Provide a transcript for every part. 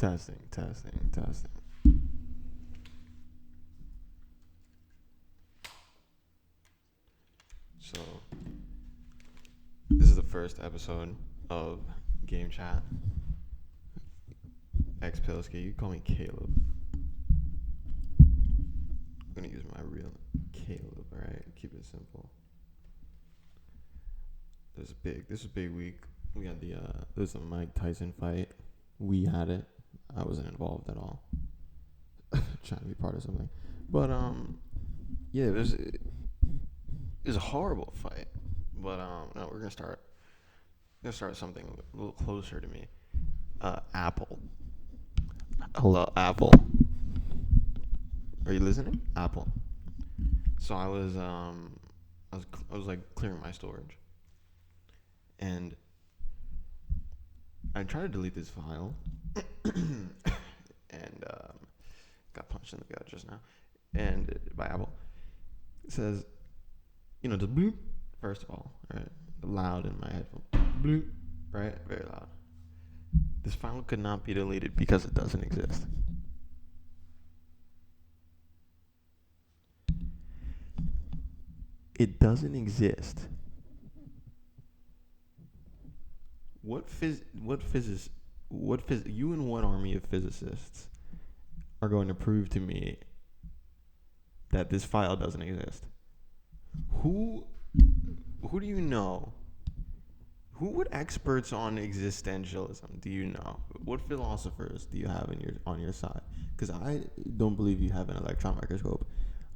Testing, testing, testing. So, this is the first episode of Game Chat. Xpill, you can call me Caleb. I'm gonna use my real Caleb, alright? Keep it simple. This is a big week. We had there's a Mike Tyson fight. We had it. I wasn't involved at all. Trying to be part of something. But, yeah, it was a horrible fight. But, no, we're gonna start something a little closer to me. Apple. Hello, Apple. Are you listening? Apple. So I was like clearing my storage. And I tried to delete this file, and got punched in the gut just now. And by Apple, it says, just bloop. First of all, right, loud in my headphone, bloop, right, very loud. This file could not be deleted because it doesn't exist. It doesn't exist. You and what army of physicists are going to prove to me that this file doesn't exist? Who do you know? What experts on existentialism do you know? What philosophers do you have on your side? Because I don't believe you have an electron microscope.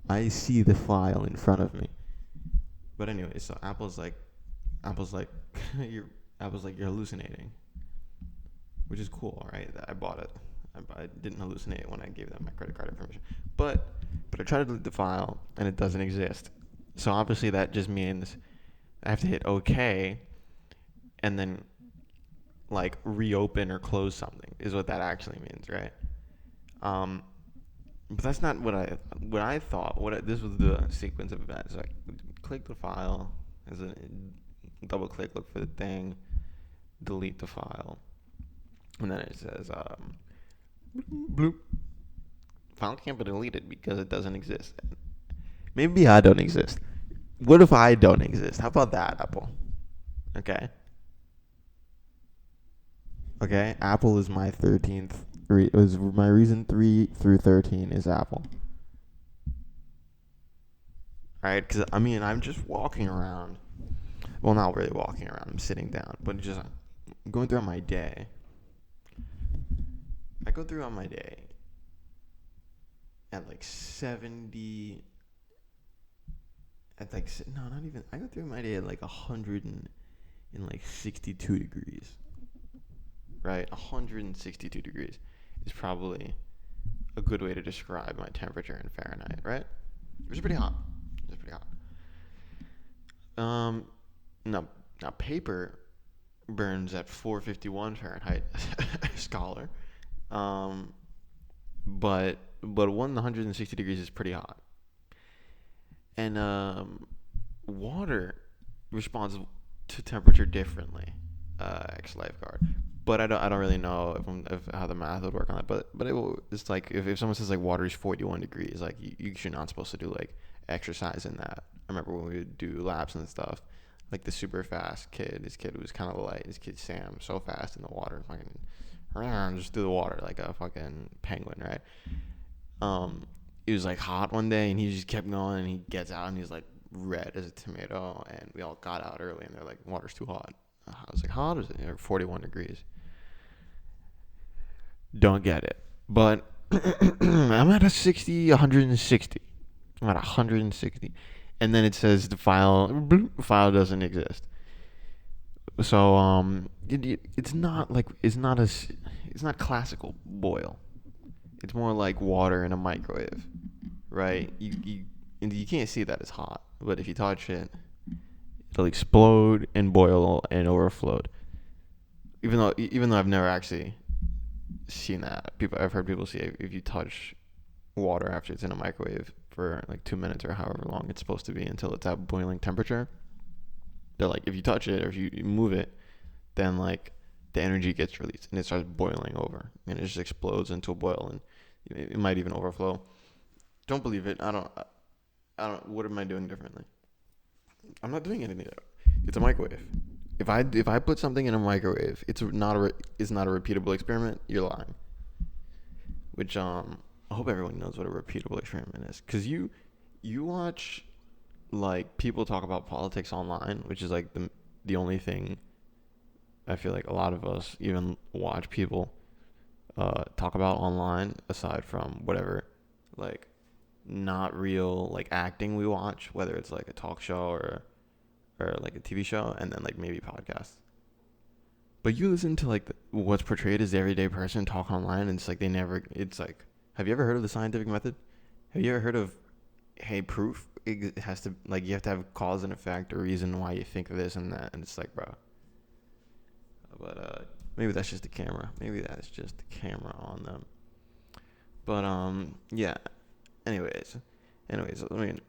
I see the file in front of me. But anyway, so Apple's like you're hallucinating, which is cool, right? I bought it. I didn't hallucinate when I gave them my credit card information. But I tried to delete the file, and it doesn't exist. So obviously that just means I have to hit OK, and then like reopen or close something is what that actually means, right? But that's not what I thought. This was the sequence of events. So I click the file, as a double click, look for the thing, delete the file, and then it says bloop. File can't be deleted because it doesn't exist. Maybe I don't exist. What if I don't exist? How about that, Apple? Okay, Apple is my 13th. It was my reason 3 through 13 is Apple. Alright, because I'm just walking around. Well, not really walking around. I'm sitting down, but just going throughout my day. I go throughout my day at like 70. At like no, not even. I go through my day at like 162 degrees. Right, 162 degrees is probably a good way to describe my temperature in Fahrenheit. Right, it was pretty hot. Now paper burns at 451 Fahrenheit, scholar. But 160 degrees is pretty hot. And water responds to temperature differently. Ex-lifeguard. But I don't really know if how the math would work on that. But it's like if someone says like water is 41 degrees, like you're not supposed to do like exercise in that. I remember when we would do laps and stuff, like the super fast kid. This kid was kind of light. This kid Sam, so fast in the water, fucking just through the water like a fucking penguin, right? It was like hot one day, and he just kept going. And he gets out, and he's like red as a tomato. And we all got out early, and they're like, "Water's too hot." I was like, "How hot is it?" 41 degrees. Don't get it, but I'm at 160. I'm at 160, and then it says the file doesn't exist. So it's not classical boil. It's more like water in a microwave, right? You can't see that it's hot, but if you touch it, it'll explode and boil and overflow. Even though I've never actually seen that. I've heard people say if you touch water after it's in a microwave for like 2 minutes or however long it's supposed to be until it's at boiling temperature, they're like, if you touch it or if you move it, then like the energy gets released and it starts boiling over and it just explodes into a boil and it might even overflow. Don't believe it. I don't. What am I doing differently? I'm not doing anything. It's a microwave. If I put something in a microwave, it's not a repeatable experiment. You're lying. Which I hope everyone knows what a repeatable experiment is, because you watch like people talk about politics online, which is like the only thing I feel like a lot of us even watch people talk about online, aside from whatever like not real like acting we watch, whether it's like a talk show or like a TV show, and then like maybe podcasts. But you listen to like what's portrayed as the everyday person talk online, and it's like it's like, have you ever heard of the scientific method? Have you ever heard of, hey, proof? It has to, like, you have to have cause and effect or reason why you think this and that, and it's like, bro. But maybe that's just the camera. Maybe that's just the camera on them. But yeah. Anyways, I mean,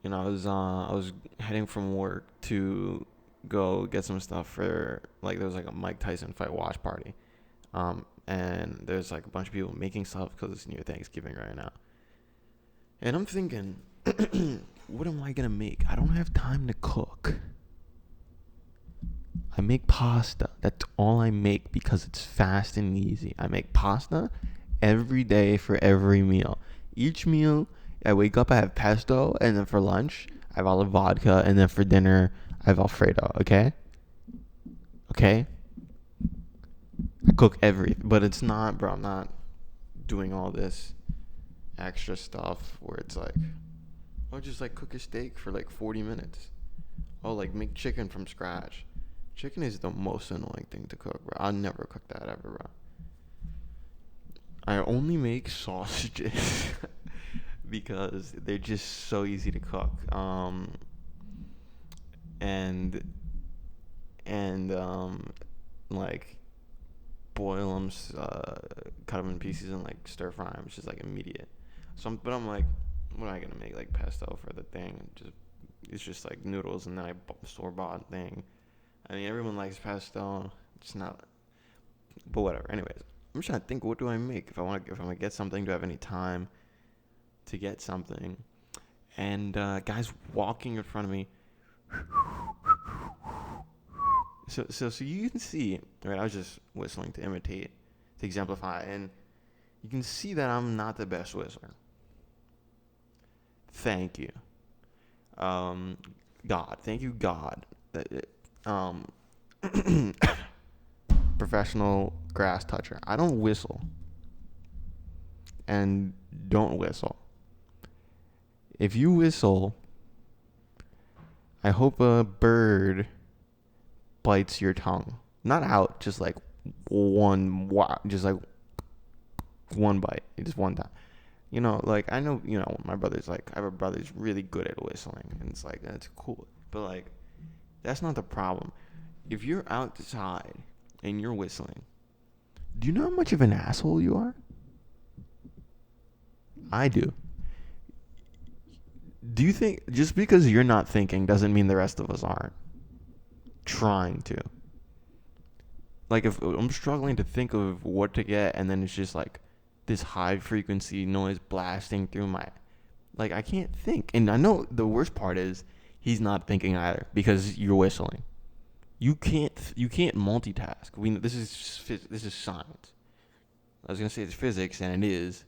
you know, I was heading from work to go get some stuff for, like, there was like a Mike Tyson fight watch party, and there's like a bunch of people making stuff because it's near Thanksgiving right now, and I'm thinking, what am I gonna make? I don't have time to cook. I make pasta. That's all I make because it's fast and easy. I make pasta every day for every meal. Each meal, I wake up, I have pesto, and then for lunch, I have olive vodka, and then for dinner, I have Alfredo, okay? Okay? I cook everything, but it's not, bro, I'm not doing all this extra stuff where it's like, oh, just like cook a steak for like 40 minutes. Oh, like make chicken from scratch. Chicken is the most annoying thing to cook, bro. I'll never cook that ever, bro. I only make sausages because they're just so easy to cook. And like boil them, cut them in pieces and like stir fry them. It's just like immediate. But I'm like, what am I gonna make, like pesto for the thing? It's just like noodles, and then I store bought thing. I mean, everyone likes pesto. It's not, but whatever. Anyways, I'm just trying to think, what do I make if I'm gonna get something? Do I have any time to get something? And guys walking in front of me. So you can see, right? I was just whistling to imitate, to exemplify, and you can see that I'm not the best whistler. Thank you, God. Thank you, God. Professional grass toucher. I don't whistle, and don't whistle. If you whistle, I hope a bird bites your tongue. Not out, just like one bite, just one time. You know, like, I know, you know, my brother's like, I have a brother who's really good at whistling, and it's like, that's cool. But like, that's not the problem. If you're outside and you're whistling, do you know how much of an asshole you are? I do. Do you think just because you're not thinking doesn't mean the rest of us aren't trying to? Like, if I'm struggling to think of what to get, and then it's just like this high frequency noise blasting through my, like, I can't think. And I know the worst part is he's not thinking either because you're whistling. You can't multitask. This is science. I was gonna say it's physics, and it is,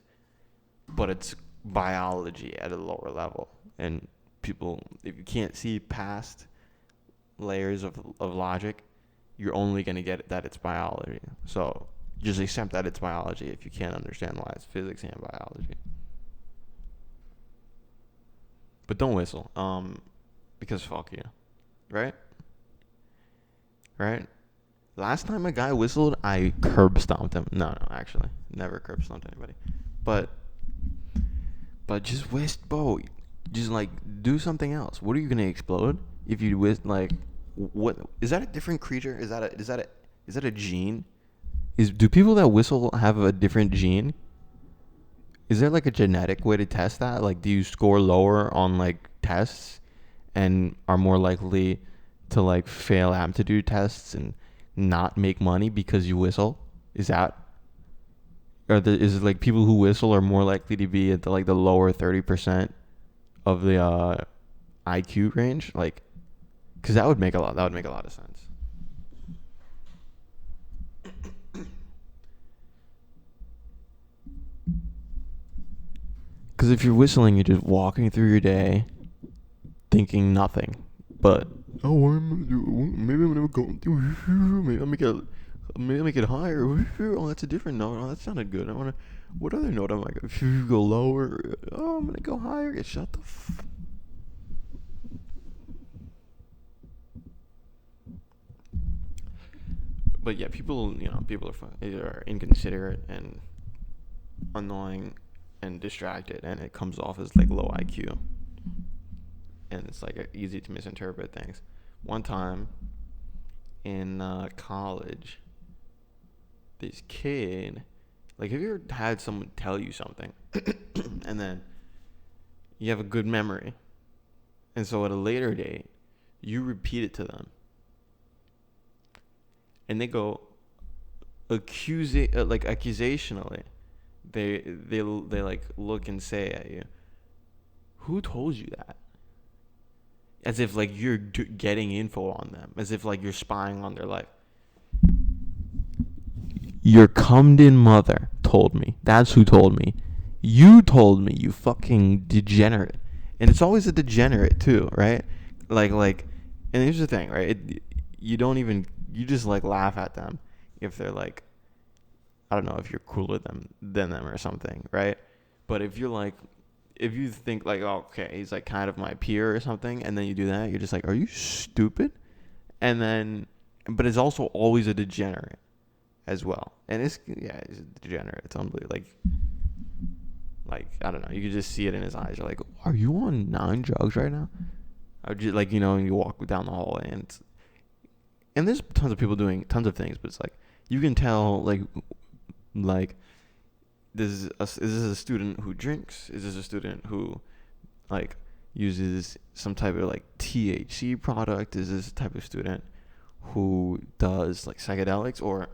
but it's biology at a lower level. And people, if you can't see past layers of logic, you're only gonna get that it's biology. So just accept that it's biology if you can't understand why it's physics and biology. But don't whistle, because fuck you, right? Right? Last time a guy whistled, I curb stomped him. No, actually, never curb stomped anybody. But just whistle, just like do something else. What are you gonna explode if you whistle? Like, what is that? A different creature? Is that a gene? Do people that whistle have a different gene? Is there like a genetic way to test that? Like, do you score lower on like tests and are more likely to like fail aptitude tests and not make money because you whistle? Is that, is it like people who whistle are more likely to be at the lower 30% of the IQ range? Like, because that would make a lot of sense. Because if you're whistling, you're just walking through your day, thinking nothing. But maybe I'm gonna go. Maybe I'll make it higher. Oh, that's a different note. Oh, that sounded good. I wanna. What other note am I gonna go lower? Oh, I'm gonna go higher. Shut the. But yeah, people are inconsiderate and annoying and distracted, and it comes off as like low IQ, and it's like easy to misinterpret things. One time in college, this kid, like, have you ever had someone tell you something and then you have a good memory, and so at a later date you repeat it to them, and they go accusationally, they like look and say at you, who told you that? As if like you're getting info on them, as if like you're spying on their life. Your cummed-in mother told me. That's who told me. You told me, you fucking degenerate. And it's always a degenerate too, right? Like, and here's the thing, right? You just like laugh at them if they're like, I don't know, if you're cooler than them or something, right? But if you think like, oh, okay, he's like kind of my peer or something, and then you do that, you're just like, are you stupid? And then, but it's also always a degenerate as well. And it's a degenerate. It's unbelievable. Like I don't know, you could just see it in his eyes. You're like, are you on 9 drugs right now? Or just like, and you walk down the hallway, and there's tons of people doing tons of things, but it's like you can tell like is this a student who drinks? Is this a student who like uses some type of like THC product? Is this a type of student who does like psychedelics or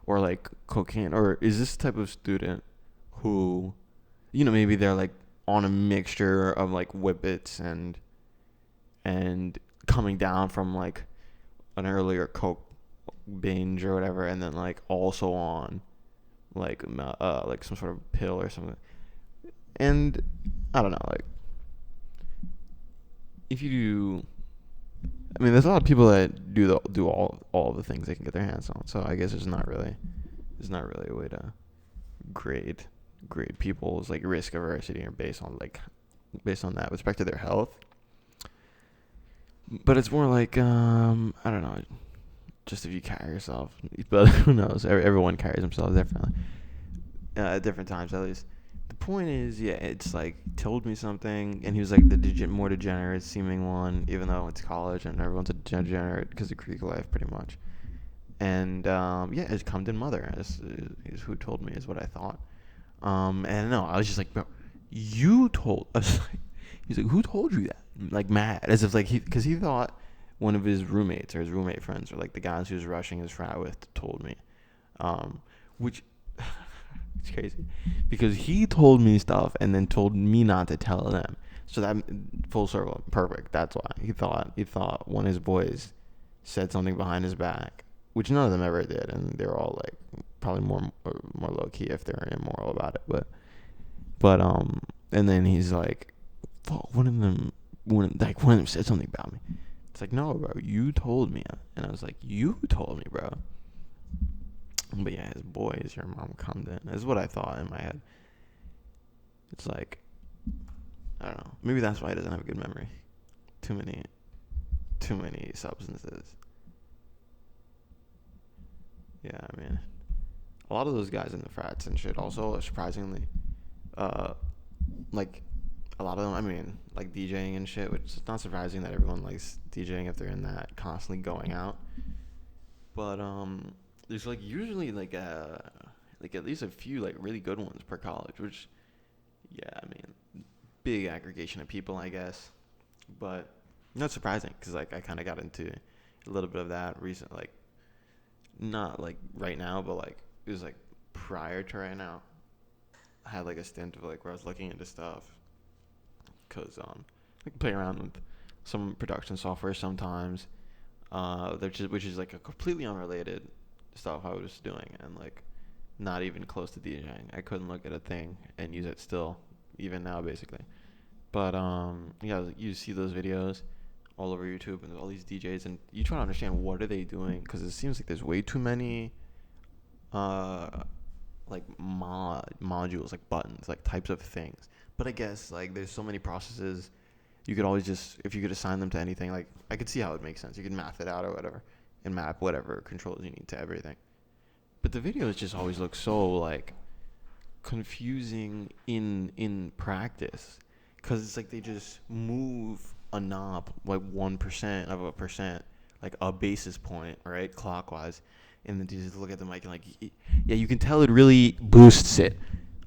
or like cocaine? Or is this the type of student who, maybe they're like on a mixture of like whippets and coming down from like an earlier coke binge or whatever, and then like also on like some sort of pill or something. And I don't know, like, if you do, I mean, there's a lot of people that do all the things they can get their hands on. So I guess there's not really a way to grade people's like risk aversity or based on that with respect to their health. But it's more like I don't know, just if you carry yourself. But who knows? Everyone carries themselves differently at different times, at least. The point is, yeah, it's like told me something, and he was like the more degenerate seeming one, even though it's college and everyone's a degenerate because of Greek life, pretty much. And yeah, his cummed-in mother is who told me, is what I thought. And no, I was just like, bro, you told us. He's like, who told you that? Like mad, as if like because he thought one of his roommates or his roommate friends or like the guys he was rushing his frat with told me, which it's crazy because he told me stuff and then told me not to tell them. So that full circle, perfect. That's why he thought one of his boys said something behind his back, which none of them ever did, and they're all like probably more low key if they're immoral about it. But and then he's like, fuck, one of them said something about me. It's like, no, bro, you told me. And I was like, you told me, bro. But yeah, his boy is your mom cummed in, is what I thought in my head. It's like, I don't know. Maybe that's why he doesn't have a good memory. Too many substances. Yeah, I mean, a lot of those guys in the frats and shit also, surprisingly, like, a lot of them, I mean, like DJing and shit, which is not surprising that everyone likes DJing if they're in that constantly going out. But there's like usually like at least a few like really good ones per college, which, yeah, I mean, big aggregation of people, I guess. But not surprising because like I kind of got into a little bit of that recent, like not like right now, but like it was like prior to right now. I had like a stint of like where I was looking into stuff, cause I can play around with some production software sometimes, which is like a completely unrelated stuff I was doing, and like not even close to DJing. I couldn't look at a thing and use it still, even now basically. But yeah, you see those videos all over YouTube and all these DJs, and you try to understand what are they doing, because it seems like there's way too many uh like modules, like buttons, like types of things. But I guess like there's so many processes, you could always just, if you could assign them to anything, like I could see how it makes sense. You could math it out or whatever and map whatever controls you need to everything. But the videos just always look so like confusing in practice, because it's like they just move a knob like 1% of a percent, like a basis point, right, clockwise, and then you just look at the mic and like, yeah, you can tell it really boosts it.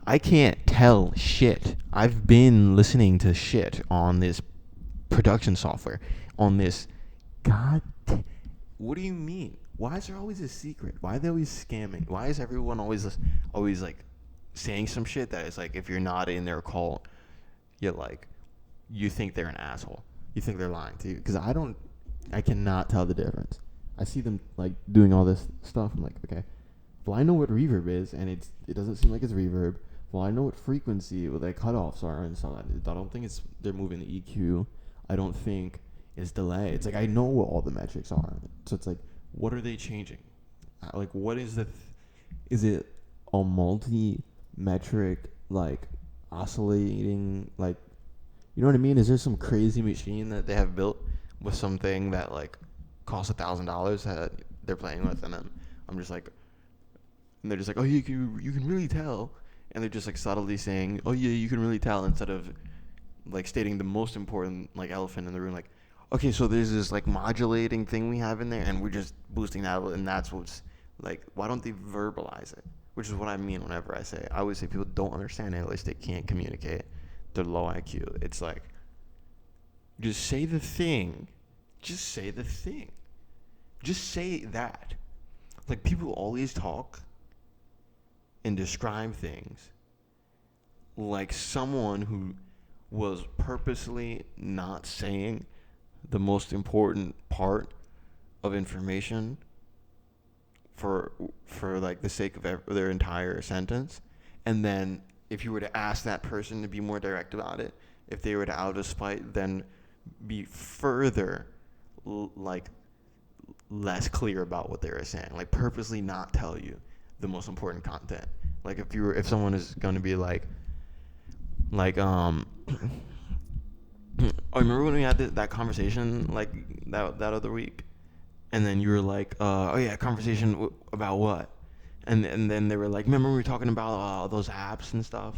I can't tell shit. I've been listening to shit on this production software, on this. God, what do you mean? Why is there always a secret? Why are they always scamming? Why is everyone always like saying some shit that is like, if you're not in their call, you're like, you think they're an asshole. You think they're lying to you. Because I cannot tell the difference. I see them like doing all this stuff. I'm like, okay, well, I know what reverb is, and it doesn't seem like it's reverb. Well, I know what frequency, what the cutoffs are, and so I don't think they're moving the EQ. I don't think it's delay. It's like, I know what all the metrics are. So it's like, what are they changing? Like, what is is it a multi-metric, like, oscillating, like, you know what I mean? Is there some crazy machine that they have built with something that, like, costs $1,000 that they're playing with, and then I'm just like, and they're just like, oh, you can really tell, and they're just like subtly saying, oh yeah, you can really tell, instead of like stating the most important like elephant in the room, like, okay, so there's this like modulating thing we have in there, and we're just boosting that, and that's what's like, why don't they verbalize it? Which is what I mean whenever I always say people don't understand it, at least they can't communicate. They're low IQ. It's like, just say the thing. Just say the thing. Just say that. Like, people always talk and describe things like someone who was purposely not saying the most important part of information for like the sake of their entire sentence. And then if you were to ask that person to be more direct about it, if they were to, out of spite, then be further like less clear about what they were saying, like purposely not tell you the most important content. Like if someone is going to be like I remember when we had that conversation like that other week, and then you were like, oh yeah, conversation about what? And then they were like, remember we were talking about those apps and stuff?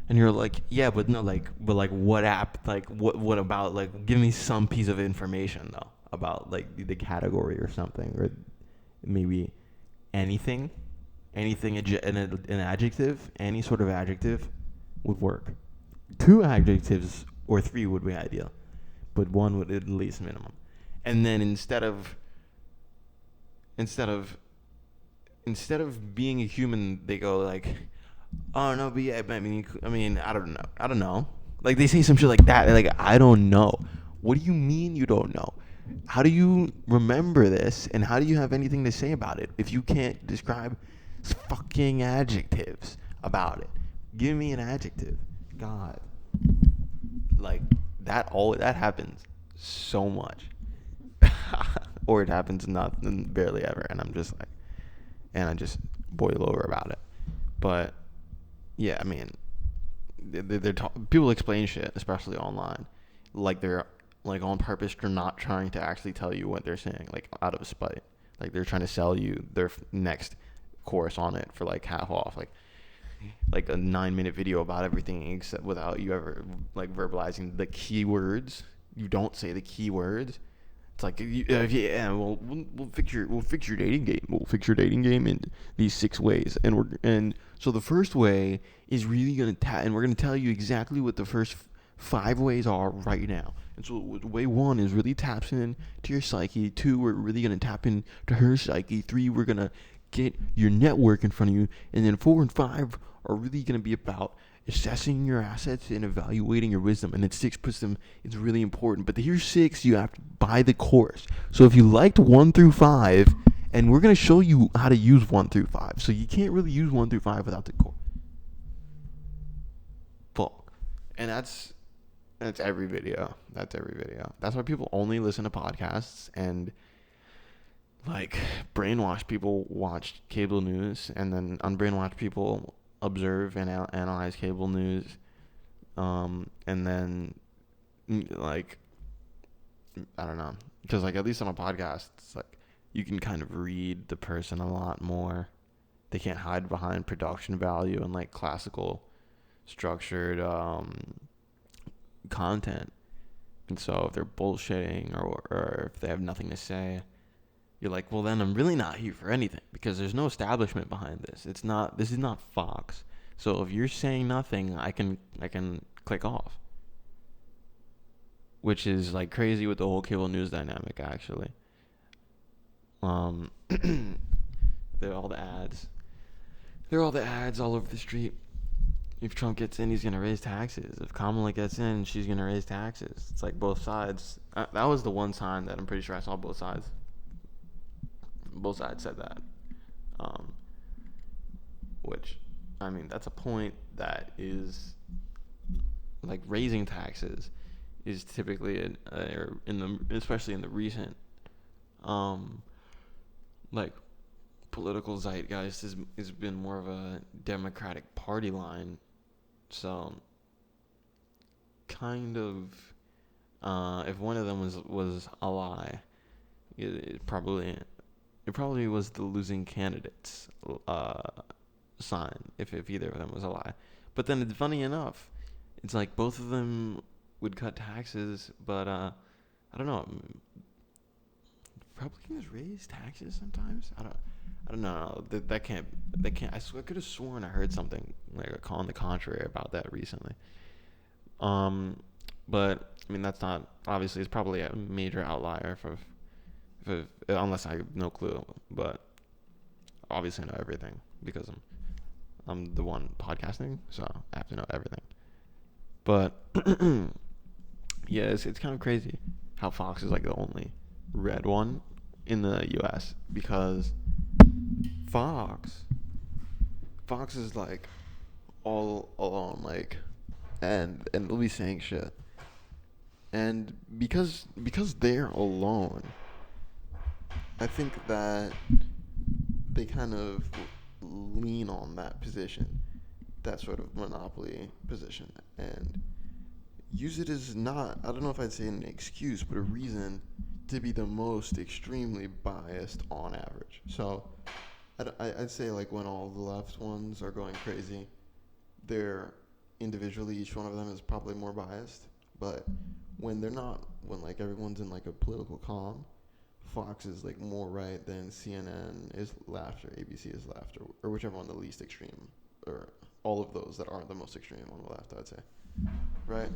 And you're like, yeah, but what app? Like what about, like, give me some piece of information though about like the category or something, or maybe anything, an adjective, any sort of adjective would work. 2 adjectives or 3 would be ideal, but 1 would at least minimum. And then instead of being a human, they go like, oh no, but yeah, I mean, I don't know. Like, they say some shit like that. They're like, I don't know. What do you mean you don't know? How do you remember this, and how do you have anything to say about it if you can't describe fucking adjectives about it? Give me an adjective. God. Like, that happens so much. Or it happens barely ever, and I'm just like, and I just boil over about it. But yeah, I mean, people explain shit, especially online, like they're like on purpose. They're not trying to actually tell you what they're saying, like out of spite. Like they're trying to sell you their next course on it for like half off, like a 9-minute video about everything, except without you ever like verbalizing the keywords. You don't say the keywords. It's like, well, we'll fix your dating game. We'll fix your dating game in these 6 ways, and so the first way is really gonna and we're gonna tell you exactly what the first 5 ways are right now. And so way 1 is really taps in to your psyche. 2, we're really going to tap into her psyche. 3, we're going to get your network in front of you. And then 4 and 5 are really going to be about assessing your assets and evaluating your wisdom. And then 6 wisdom is really important. But here's 6, you have to buy the course. So if you liked 1 through 5, and we're going to show you how to use 1 through 5. So you can't really use 1 through 5 without the course. Full. And that's every video. That's every video. That's why people only listen to podcasts and like brainwash people watch cable news, and then unbrainwash people observe and analyze cable news, and then like I don't know, because like at least on a podcast, it's like you can kind of read the person a lot more. They can't hide behind production value and like classical structured content. And so if they're bullshitting or if they have nothing to say, you're like, well, then I'm really not here for anything, because there's no establishment behind this. This is not Fox. So if you're saying nothing, I can click off. Which is like crazy with the whole cable news dynamic, actually. They're all the ads. They're all the ads all over the street. If Trump gets in, he's going to raise taxes. If Kamala gets in, she's going to raise taxes. It's like both sides. That was the one time that I'm pretty sure I saw both sides. Both sides said that. Which, I mean, that's a point that is, like, raising taxes is typically, especially in the recent, like, political zeitgeist has been more of a Democratic Party line. So, kind of, if one of them was a lie, it probably was the losing candidate's sign, if either of them was a lie. But then it's funny enough, it's like both of them would cut taxes, but I don't know. Republicans raise taxes sometimes. I don't know. That can't. I could have sworn I heard something like on the contrary about that recently. But I mean, that's not, obviously it's probably a major outlier if unless I have no clue. But obviously I know everything because I'm the one podcasting, so I have to know everything. But yeah, it's kind of crazy how Fox is like the only red one in the U.S. because Fox is like all alone, like, and they'll be saying shit, and because they're alone, I think that they kind of lean on that position, that sort of monopoly position, and use it as not, I don't know if I'd say an excuse, but a reason to be the most extremely biased on average. So I'd say like when all the left ones are going crazy, they're individually, each one of them is probably more biased. But when they're not, when like everyone's in like a political calm, Fox is like more right than CNN is left or ABC is left or whichever one the least extreme, or all of those that aren't the most extreme on the left, I'd say. Right?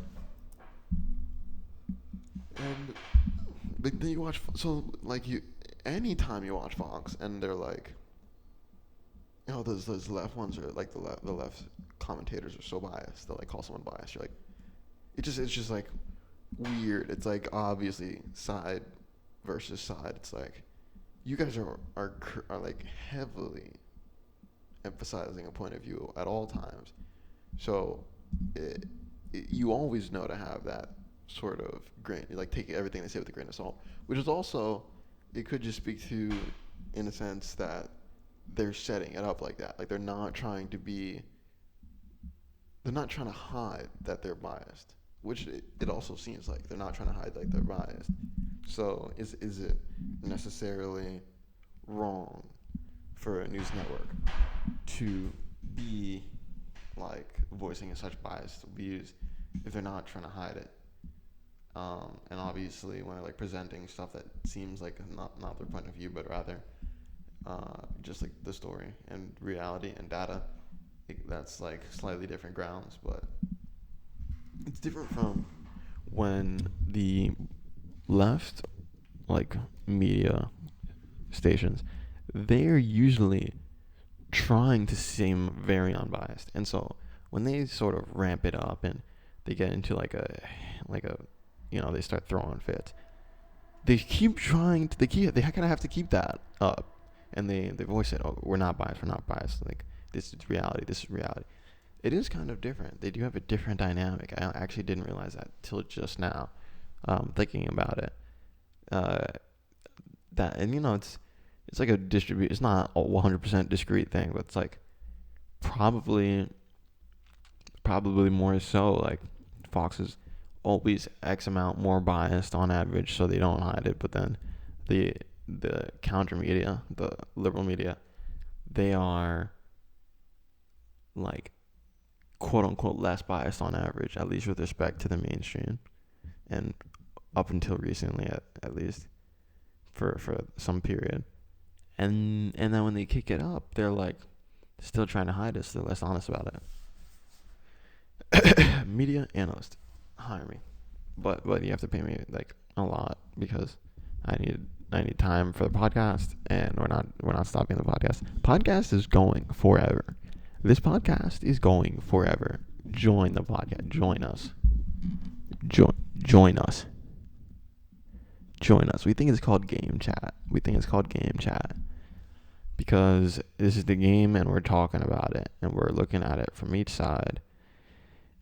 And but then you watch, so like anytime you watch Fox and they're like, oh, those left ones are like the left commentators are so biased. They'll like call someone biased. You're like, it's just like weird. It's like obviously side versus side. It's like you guys are like heavily emphasizing a point of view at all times. So you always know to have that sort of grain, like take everything they say with a grain of salt, which is also, it could just speak to, in a sense, that they're setting it up like that. Like they're not trying to hide that they're biased, which it also seems like they're not trying to hide like they're biased. So is it necessarily wrong for a news network to be like voicing such biased views if they're not trying to hide it? And obviously when they're like presenting stuff that seems like not their point of view, but rather just like the story and reality and data, that's like slightly different grounds. But It's different from when the left, like, media stations, they're usually trying to seem very unbiased. And so when they sort of ramp it up and they get into like a they start throwing fits, they keep trying to they kind of have to keep that up. And they voice it, oh, we're not biased, like, this is reality. It is kind of different. They do have a different dynamic. I actually didn't realize that till just now, thinking about it. That, and it's like a distribute. It's not a 100% discrete thing, but it's like probably more so. Like, Fox is always X amount more biased on average, so they don't hide it. But then the counter media, the liberal media, they are, like, quote unquote less biased on average, at least with respect to the mainstream, and up until recently, at least for some period. And then when they kick it up, they're like still trying to hide it. So they're less honest about it. Media analyst, hire me, but you have to pay me like a lot because I need time for the podcast, and we're not stopping the podcast. Podcast is going forever. This podcast is going forever. Join the podcast. Join us. Join us. Join us. We think it's called Game Chat. Because this is the game, and we're talking about it, and we're looking at it from each side.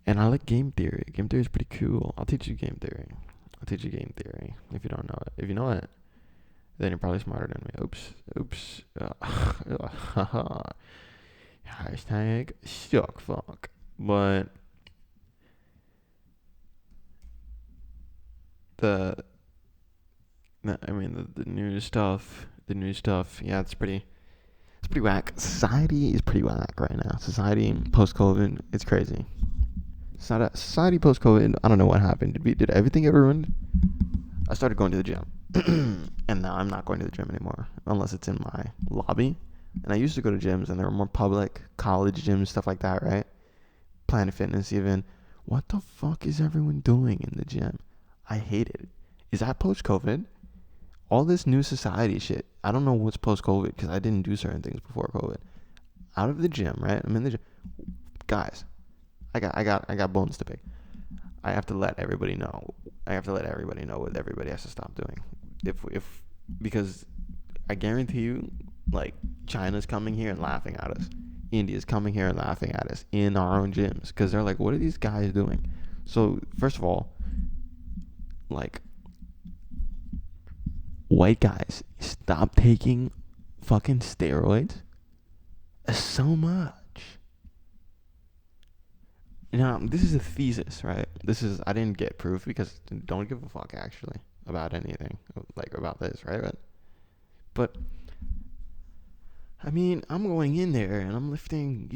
And I like game theory. Game theory is pretty cool. I'll teach you game theory. If you don't know it. If you know it, then you're probably smarter than me. Oops. Hashtag suck fuck. But the new stuff, yeah, it's pretty whack. Society is pretty whack right now. Society post-COVID, it's crazy. Society post-COVID, I don't know what happened. Did everything get ruined? I started going to the gym. And now I'm not going to the gym anymore, unless it's in my lobby. And I used to go to gyms, and there were more public college gyms, stuff like that, right? Planet Fitness even. What the fuck is everyone doing in the gym? I hate it. Is that post-COVID? All this new society shit. I don't know what's post-COVID because I didn't do certain things before COVID. Out of the gym, right? I'm in the gym. Guys, I got bones to pick. I have to let everybody know. what everybody has to stop doing. Because I guarantee you, like, China's coming here and laughing at us. India's coming here and laughing at us in our own gyms because they're like, what are these guys doing? So, first of all, like, white guys, stop taking fucking steroids so much. Now, this is a thesis, right? I didn't get proof because I don't give a fuck, actually, about anything, like, about this, right? But I mean, I'm going in there and I'm lifting,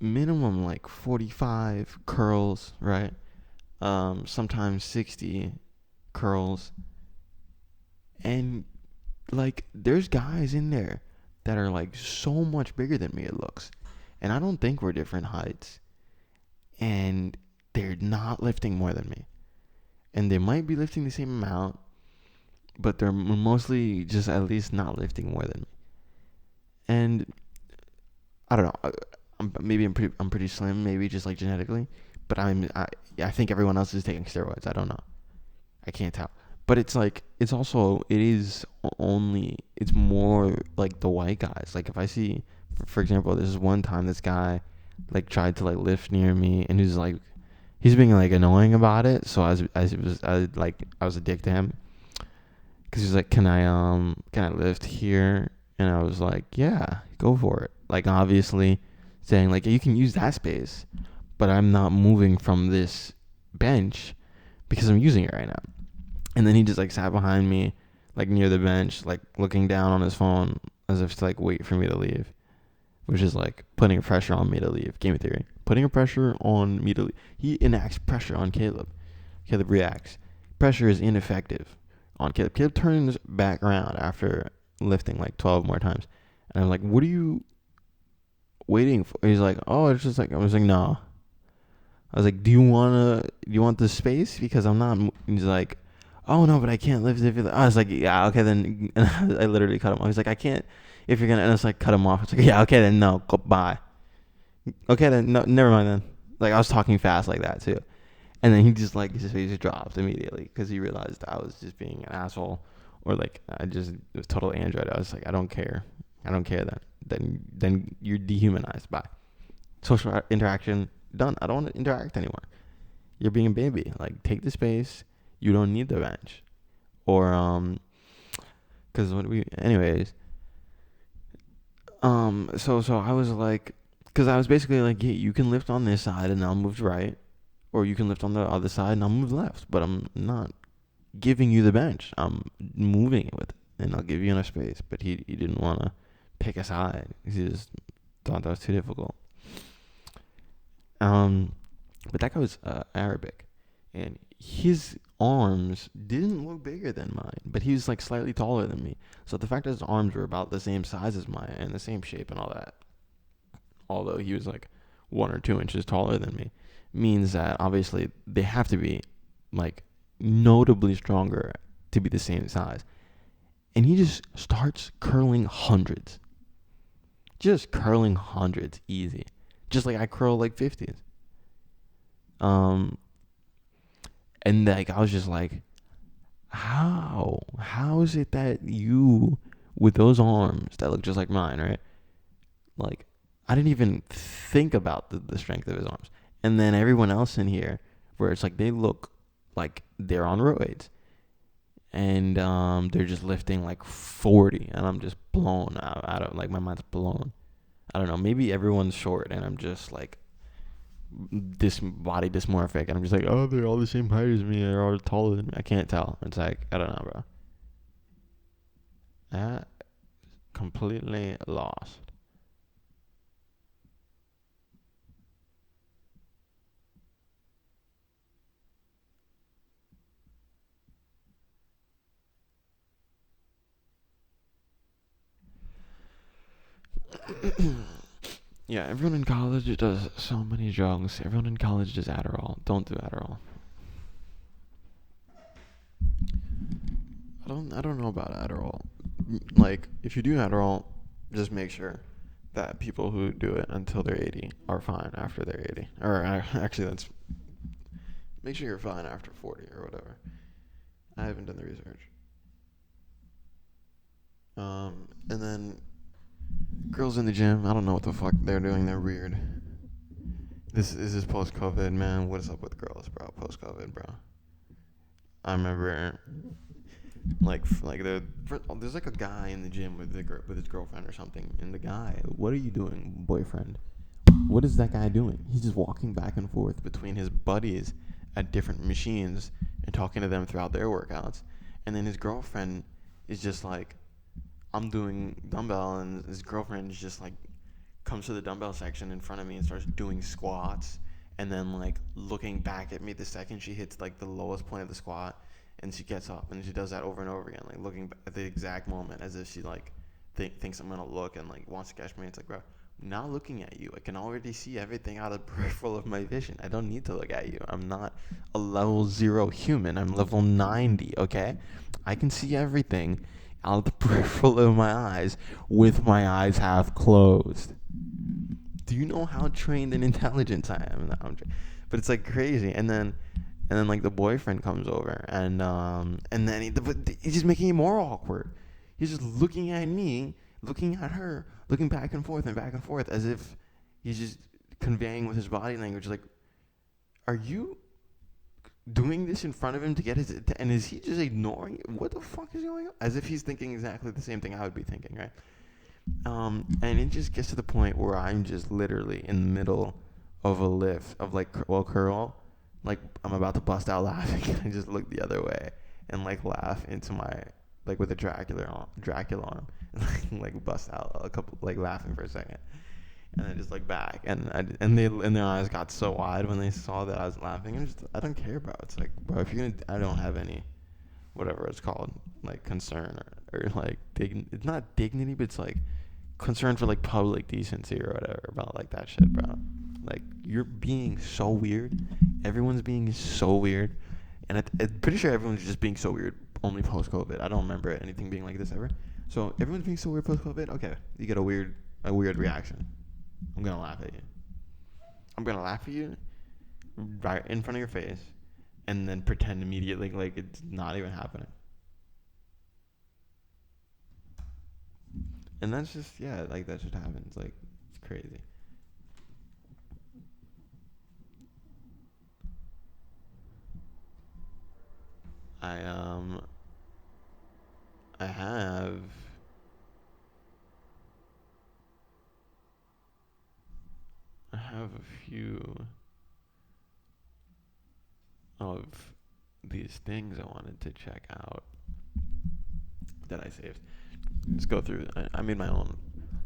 minimum like 45 curls, right? Sometimes 60 curls. And, like, there's guys in there that are, like, so much bigger than me, it looks. And I don't think we're different heights. And they're not lifting more than me. And they might be lifting the same amount, but they're mostly just at least not lifting more than me. And I don't know. I'm pretty slim, maybe just like genetically, but I think everyone else is taking steroids. I don't know. I can't tell. But it's like it's more like the white guys. Like, if I see, for example, this is one time this guy like tried to like lift near me, and he's being like annoying about it. So I was a dick to him because he's like, can I lift here? And I was like, yeah, go for it. Like, obviously saying like, you can use that space, but I'm not moving from this bench because I'm using it right now. And then he just like sat behind me, like near the bench, like looking down on his phone as if to like wait for me to leave, which is like putting a pressure on me to leave. Game theory. Putting a pressure on me to leave. He enacts pressure on Caleb. Caleb reacts. Pressure is ineffective on Caleb. Caleb turns back around after lifting like 12 more times. And I'm like, what are you waiting for? He's like, oh, it's just like, I was like, no. I was like, do you want the space? Because I'm not. He's like, oh no, but I can't lift it. I was like, yeah, okay then. And I literally cut him off. He's like, I can't. If you're gonna, and it's like cut him off. It's like, yeah, okay then, no, go, bye. Okay then, no, never mind then. Like I was talking fast like that too, and then he just like his face dropped immediately because he realized I was just being an asshole, or like I just it was total android. I was like, I don't care, then. Then you're dehumanized. Bye. Social interaction done. I don't want to interact anymore. You're being a baby. Like take the space. You don't need the bench, or because so I was like, because I was basically like, yeah, you can lift on this side and I'll move right, or you can lift on the other side and I'll move left. But I'm not giving you the bench. I'm moving it with it, and I'll give you enough space. But he didn't want to pick a side. He just thought that was too difficult. But that guy was Arabic, and his arms didn't look bigger than mine, but he was like slightly taller than me. So the fact that his arms were about the same size as mine and the same shape and all that, although he was like 1 or 2 inches taller than me, means that obviously they have to be like notably stronger to be the same size. And he just starts curling hundreds. Just curling hundreds easy. Just like I curl like 50s. And like I was just like, how is it that you with those arms that look just like mine, right? Like I didn't even think about the strength of his arms. And then everyone else in here, where it's like they look like they're on roids, and they're just lifting like 40, and I'm just blown out of like my mind's blown. I don't know, maybe everyone's short and I'm just like this body dysmorphic, and I'm just like, oh, they're all the same height as me, they're all taller than me. I can't tell. It's like, I don't know, bro. That completely lost. Yeah, everyone in college does so many drugs. Everyone in college does Adderall. Don't do Adderall. I don't know about Adderall. Like, if you do Adderall, just make sure that people who do it until they're 80 are fine after they're 80. Or actually, that's make sure you're fine after 40 or whatever. I haven't done the research. And then girls in the gym, I don't know what the fuck they're doing. They're weird. This is post COVID, man. What is up with girls, bro? Post COVID, bro. I remember, there's like a guy in the gym with his girlfriend or something, and the guy, what are you doing, boyfriend? What is that guy doing? He's just walking back and forth between his buddies at different machines and talking to them throughout their workouts, and then his girlfriend is just like, I'm doing dumbbell, and his girlfriend is just like comes to the dumbbell section in front of me and starts doing squats, and then like looking back at me the second she hits like the lowest point of the squat, and she gets up and she does that over and over again, like looking at the exact moment as if she like thinks I'm gonna look and like wants to catch me. It's like, bro, I'm not looking at you. I can already see everything out of the peripheral of my vision. I don't need to look at you. I'm not a level 0 human. I'm level 90. Okay, I can see everything out of the peripheral of my eyes with my eyes half closed. Do you know how trained and intelligent I am? No, but it's like crazy. And then like the boyfriend comes over, and then he's just making it more awkward. He's just looking at me, looking at her, looking back and forth as if he's just conveying with his body language, like, are you doing this in front of him to get his, and is he just ignoring it? What the fuck is going on? As if he's thinking exactly the same thing I would be thinking, right? And it just gets to the point where I'm just literally in the middle of a lift of like curl, like I'm about to bust out laughing, and I just look the other way and like laugh into my, like with a Dracula arm, and like bust out a couple, like laughing for a second, and then just like back, and their eyes got so wide when they saw that I was laughing. And I don't care, bro. It's like, bro, if you're gonna, I don't have any, whatever it's called, like concern or like it's not dignity, but it's like concern for like public decency or whatever about like that shit, bro. Like, you're being so weird. Everyone's being so weird. And I'm pretty sure everyone's just being so weird only post-COVID. I don't remember anything being like this ever. So everyone's being so weird post-COVID. Okay, you get a weird reaction. I'm gonna laugh at you. I'm gonna laugh at you right in front of your face, and then pretend immediately like it's not even happening. And that's just like that just happens. Like, it's crazy. I I have a few of these things I wanted to check out that I saved. Let's go through. I made my own.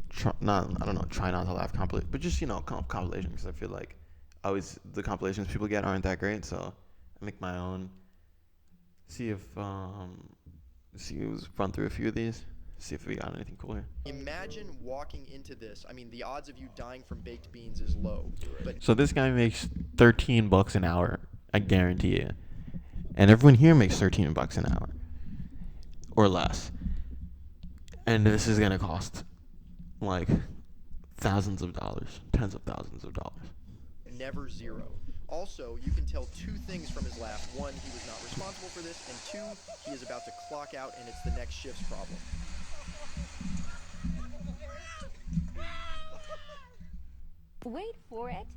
Try not to laugh compilation, but just compilation, because I feel like always the compilations people get aren't that great. So I make my own. See if run through a few of these. See if we got anything cool here. Imagine walking into this. I mean, the odds of you dying from baked beans is low. But so this guy makes $13 an hour. I guarantee you. And everyone here makes $13 an hour or less. And this is gonna cost like thousands of dollars, tens of thousands of dollars. Never zero. Also, you can tell two things from his laugh. One, he was not responsible for this, and two, he is about to clock out and it's the next shift's problem. Wait for it.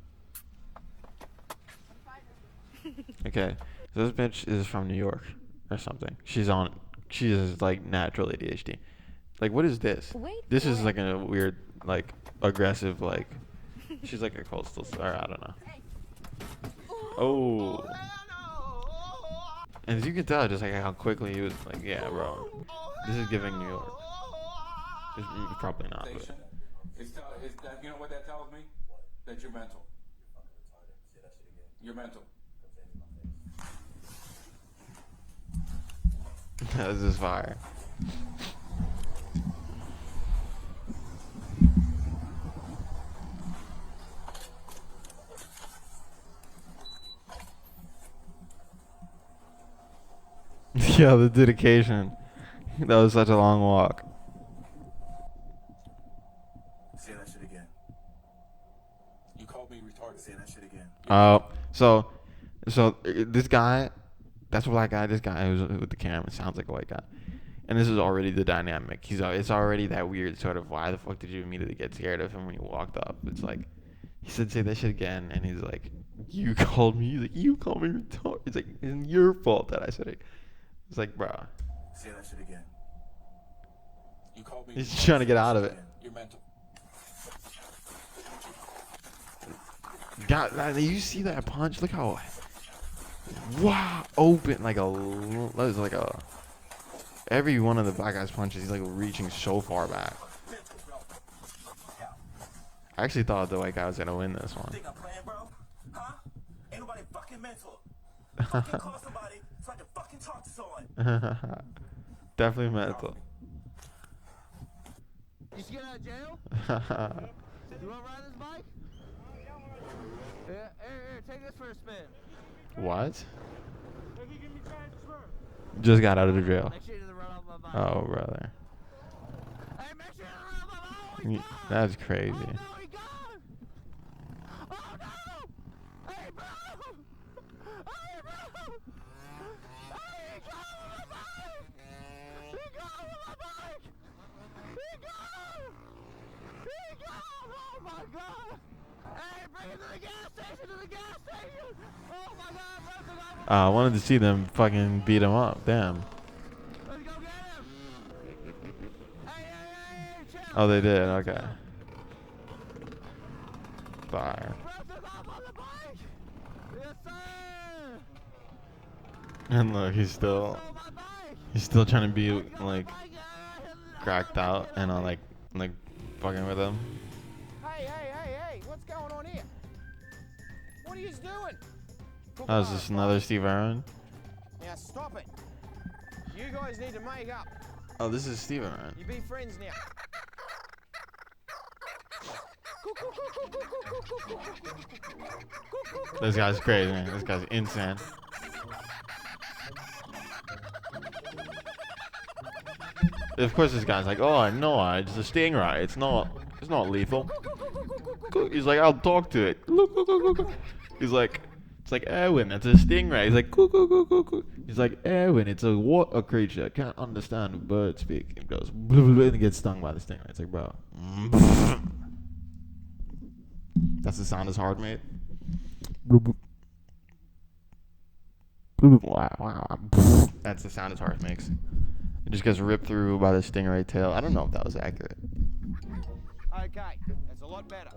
Okay, so this bitch is from New York or something. She is like natural ADHD. Like, what is this? This is like a weird, like, aggressive, like, she's like a coastal star. I don't know. Oh. And as you can tell, just like how quickly he was like, yeah, bro. This is giving New York. It's probably not. But. You know what that tells me? That you're mental. You're mental. This is fire. Yeah, the dedication. That was such a long walk. Say that shit again. You called me retarded. Say that shit again. So this guy, that's a black guy. This guy who's with the camera sounds like a white guy, and this is already the dynamic. It's already that weird sort of, why the fuck did you immediately get scared of him when you walked up? It's like, he said, say that shit again, and he's like, you called me. He's like, you called me retarded. It's like, it's your fault that I said it. It's like, bro. Say that shit again. You called me. He's trying to get out of it. You're mental. God, you see that punch? Look how, wow, open, like that was like a. Every one of the black guy's punches, he's like reaching so far back. I actually thought the white guy was gonna win this one. Think I'm playing, bro? Huh? Ain't nobody fucking mental. Fucking call somebody so I can fucking talk to someone. Definitely mental. You just get out of jail? You wanna ride this bike? Here, take this for a spin. What? Just got out of the jail. Make sure you doesn't run off my bike. Oh, brother. Hey, make sure you don't run off my bike. Oh, he's gone. That's crazy. Oh, no, he gone. Oh, no. Hey, bro. Hey, bro. Hey, he gone with my bike. He gone with my bike. He gone. He gone. Oh, my God. Hey, bring him to the gas station, Oh, my God. I wanted to see them fucking beat him up. Damn. Let's go get him. Hey, chill. Oh, they did. Okay. Fire. Brothers off on the bike. Yes, sir. And look, he's still trying to be like cracked out and like fucking with him. Hey, what's going on here? What are you doing? Oh, is this another Steve Irwin? Now stop it. You guys need to make up. Oh, this is Steve Irwin. You be friends now. This guy's crazy, man. This guy's insane. Of course, this guy's like, oh no, it's a stingray. It's not lethal. He's like, I'll talk to it. He's like, it's like Erwin, that's a stingray. He's like, he's like, Erwin, it's a water creature. Can't understand bird speak. He goes, and gets stung by the stingray. It's like, bro, that's the sound his heart made. That's the sound his heart makes. It just gets ripped through by the stingray tail. I don't know if that was accurate. Okay, that's a lot better.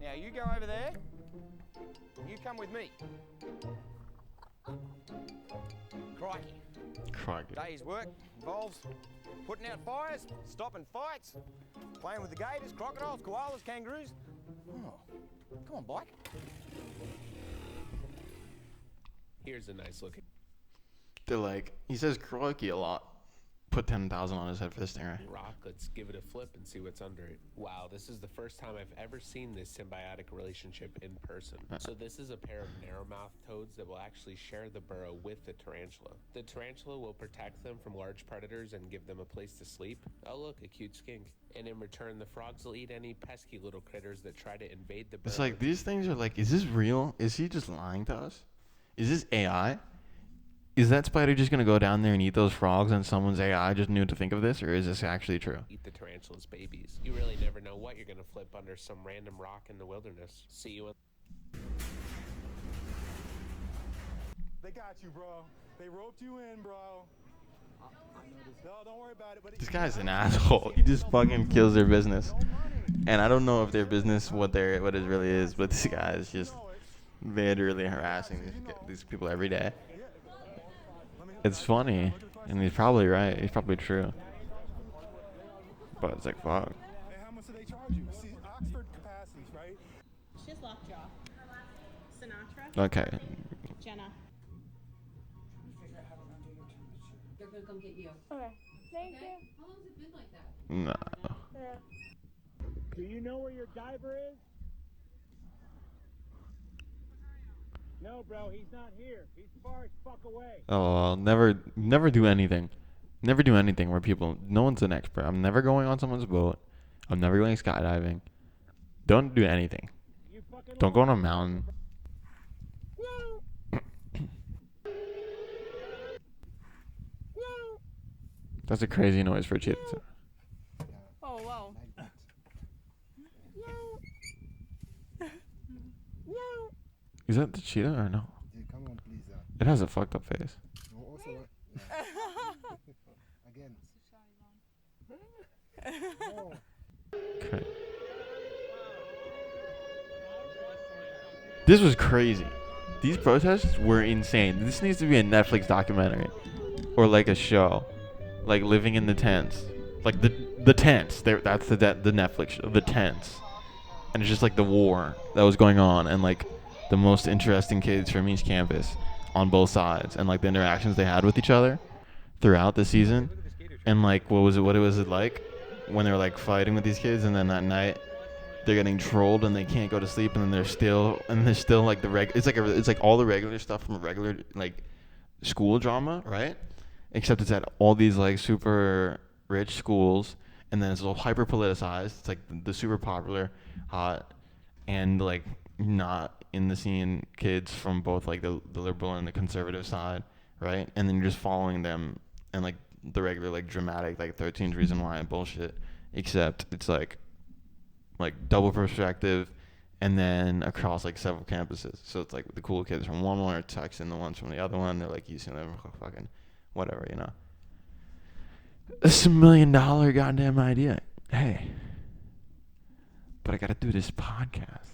Now you go over there. You come with me. Crikey. Day's work involves putting out fires, stopping fights, playing with the gators, crocodiles, koalas, kangaroos. Oh, come on, bike. Here's a nice looking. They're like, he says crikey a lot. Put 10,000 on his head for this stingray. Rock, let's give it a flip and see what's under it. Wow, this is the first time I've ever seen this symbiotic relationship in person. So this is a pair of narrow-mouthed toads that will actually share the burrow with the tarantula. The tarantula will protect them from large predators and give them a place to sleep. Oh look, a cute skink. And in return, the frogs will eat any pesky little critters that try to invade the burrow. It's like, these things are like, is this real? Is he just lying to us? Is this AI? Is that spider just going to go down there and eat those frogs and someone's AI just knew to think of this? Or is this actually true? Eat the tarantula's babies. You really never know what you're going to flip under some random rock in the wilderness. See you in... They got you, bro. They roped you in, bro. No, don't worry about it. But This guy's an asshole. He just fucking kills their business. And I don't know if their business, what it really is, but this guy is just literally harassing these people every day. It's funny, and he's probably right. He's probably true. But it's like, fuck. Hey, how much do they charge you? See, Oxford capacities, right? She's Lockjaw. Sinatra. Okay. Jenna. They're gonna come get you. Okay. Thank you. How long has it been like that? No. Do you know where your diver is? No, bro, he's not here. He's far as fuck away. Oh, I'll never do anything. Never do anything where people, no one's an expert. I'm never going on someone's boat. I'm never going skydiving. Don't do anything. Don't go on a mountain. That's a crazy noise for a cheetah. Oh, wow. Is that the cheetah or no? Yeah, come on, please. It has a fucked up face. Also, again. Oh. Okay. This was crazy. These protests were insane. This needs to be a Netflix documentary or like a show, like Living in the Tents, like the tents. That's the Netflix show, the tents, and it's just like the war that was going on and like the most interesting kids from each campus on both sides and like the interactions they had with each other throughout the season and like what was it like when they were like fighting with these kids and then that night they're getting trolled and they can't go to sleep and then there's still like it's like all the regular stuff from a regular like school drama, right? Except it's at all these like super rich schools and then it's all hyper politicized. It's like the super popular, hot, and like not in the scene kids from both like the liberal and the conservative side, right? And then you're just following them and like the regular like dramatic like 13th Reason Why bullshit, except it's like double perspective and then across like several campuses. So it's like the cool kids from one are texting the ones from the other one. They're like using them fucking whatever, you know. It's $1 million goddamn idea. Hey, but I gotta do this podcast.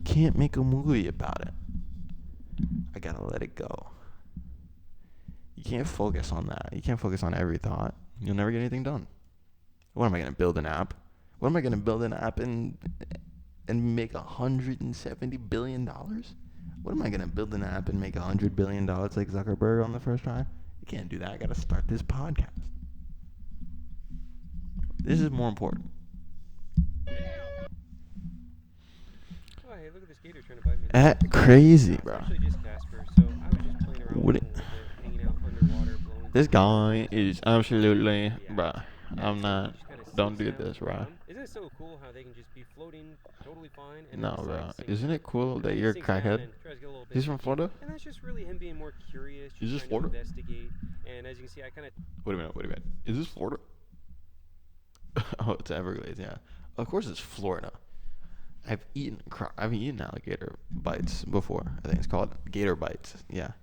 Can't make a movie about it. I gotta let it go. You can't focus on that. You can't focus on every thought. You'll never get anything done. What am I gonna build an app? What am I gonna build an app and make $170 billion? What am I gonna build an app and make $100 billion like Zuckerberg on the first try? You can't do that. I gotta start this podcast. This is more important. Crazy, bro. Actually, just Casper. So I was just playing around What with him a little bit, hanging out underwater, blowing. This some guy bubbles, is and absolutely, react. bro. And I'm so not. he just kinda Don't sits do down this, bro. around. Isn't it so cool how they can just be floating totally fine and No, then bro. decide to sink Isn't down? it cool And that then he you're a sinks down crackhead? and tries to get a little bit He's from deeper. Florida? And that's just really him being more curious, Is just this trying Florida? to investigate. And as you can see, I kind of Wait a minute. Wait a minute. Is this Florida? Oh, it's Everglades. Yeah. Of course, it's Florida. I've eaten alligator bites before. I think it's called gator bites. Yeah,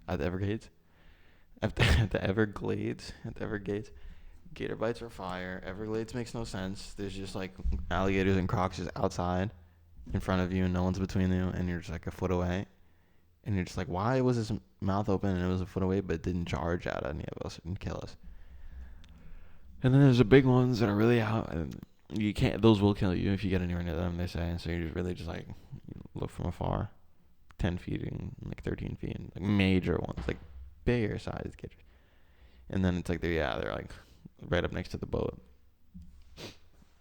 at the Everglades. At the Everglades. At the Everglades. Gator bites are fire. Everglades makes no sense. There's just like alligators and crocs just outside in front of you and no one's between you and you're just like a foot away. And you're just like, why was his mouth open and it was a foot away but it didn't charge at any of us and kill us? And then there's the big ones that are really out and you can't, those will kill you if you get anywhere near them, they say. So you really just like look from afar, 10 feet and like 13 feet, and like major ones, like bigger sized gators. And then it's like, they're like right up next to the boat.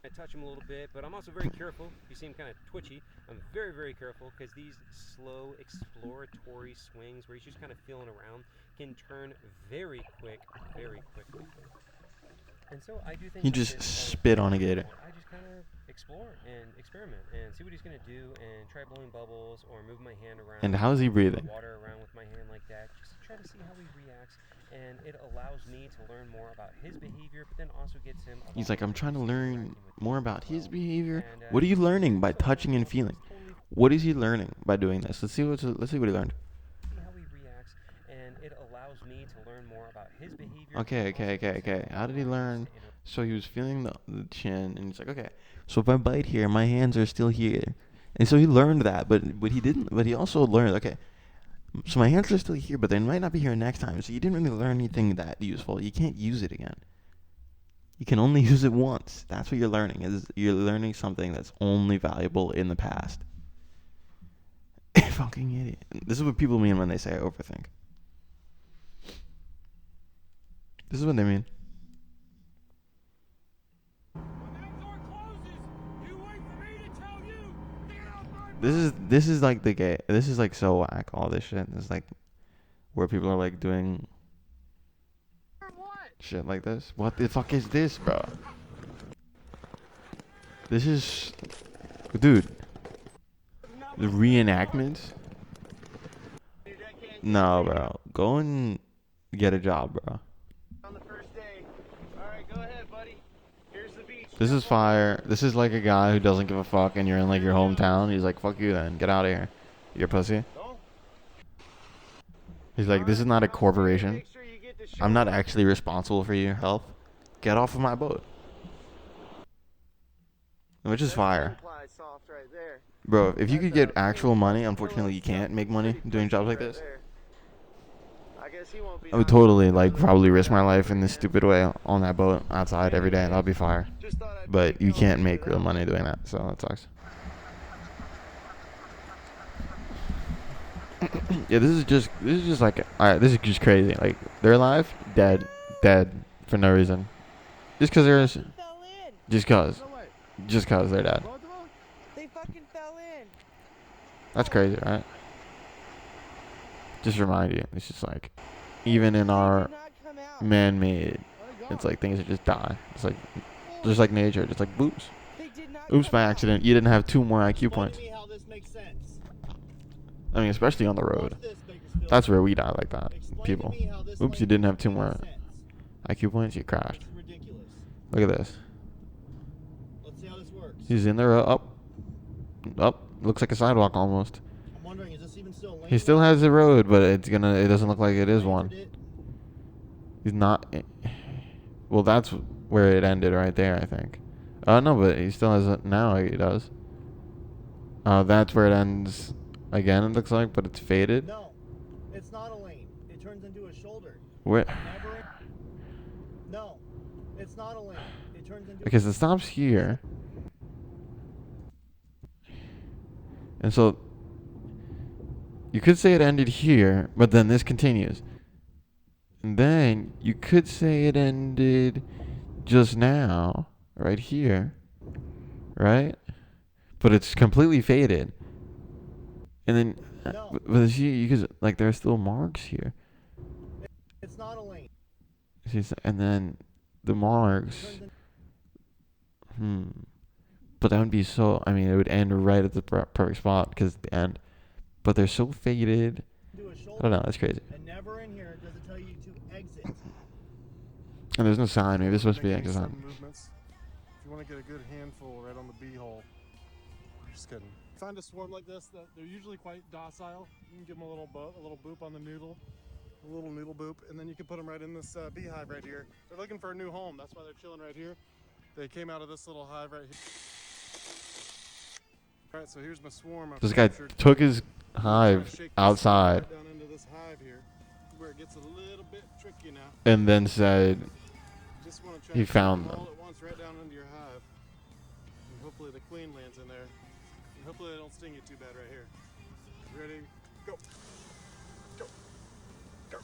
I touch him a little bit, but I'm also very careful. You see him kind of twitchy. I'm very, very careful because these slow exploratory swings where he's just kind of feeling around can turn very quickly. And so I do think He like just this, spit on a gator. I just kind of explore and experiment and see what he's going to do and try blowing bubbles or move my hand around. And how is he breathing? Water around with my hand like that, just to try to see how he reacts. And it allows me to learn more about his behavior, but then also gets him. He's like, I'm trying to learn more about his behavior. And, What are you learning by touching and feeling? What is he learning by doing this? Let's see what he learned. See how he reacts, and it allows me to learn more about his behavior. Okay. How did he learn? So he was feeling the chin, and he's like, okay, so if I bite here, my hands are still here. And so he learned that, but he didn't. But he also learned, okay, so my hands are still here, but they might not be here next time. So you didn't really learn anything that useful. You can't use it again. You can only use it once. That's what you're learning. Is you're learning something that's only valuable in the past. Fucking idiot. This is what people mean when they say I overthink. This is what they mean. This is like the gay. This is like so whack. All this shit. It's like where people are like doing shit like this. What the fuck is this, bro? This is, dude. The reenactments. No, bro. Go and get a job, bro. On the first day. All right, go ahead, buddy. Here's the beach. This is fire. This is like a guy who doesn't give a fuck and you're in like your hometown. He's like, fuck you then. Get out of here. You're a pussy. He's like, this is not a corporation. I'm not actually responsible for your health. Get off of my boat. Which is fire. Bro, if you could get actual money, unfortunately you can't make money doing jobs like this. I would totally, like, probably risk my life in this stupid way on that boat outside every day. That'd be fire. But you can't make real money doing that, so that sucks. Yeah, this is just like, alright, this is just crazy. Like, they're alive, dead for no reason. Just cause they're dead. They fucking fell in. That's crazy, right? Just remind you, it's just like, even in our man-made, it's like things that just die. It's like, just like nature, just like boops. Oops, by accident, you didn't have 2 more IQ points. I mean, especially on the road. That's where we die like that. People. Oops, you didn't have 2 more IQ points, you crashed. Look at this. He's in the road. Up. Looks like a sidewalk almost. He still has the road, but it doesn't look like it is one. He's not. Well, that's where it ended right there, I think. No, but he still has it now. He does. That's where it ends again, it looks like, but it's faded. No, it's not a lane. It turns into a shoulder. Where? No, it's not a lane. It turns into. Because it stops here. And so you could say it ended here, but then this continues. And then you could say it ended just now, right here, right? But it's completely faded. And then, No. but you could like there are still marks here. It's not a lane. And then the marks. But that would be so. I mean, it would end right at the perfect spot because the end. But they're so faded. I don't know. That's crazy. And never in here does it tell you to exit. And there's no sign. Maybe there's supposed to be an exit sign. Movements. If you want to get a good handful right on the bee hole. Just kidding. Find a swarm like this. They're usually quite docile. You can give them a little boop on the noodle, a little noodle boop, and then you can put them right in this beehive right here. They're looking for a new home. That's why they're chilling right here. They came out of this little hive right here. All right, so here's my swarm. This guy took his hive outside. Down into this hive here, where it gets a little bit tricky now. And then said Just want to try he to found all them. at once right down into your hive. And hopefully the queen lands in there. And hopefully they don't sting you too bad right here. Ready? Go. Go. Go.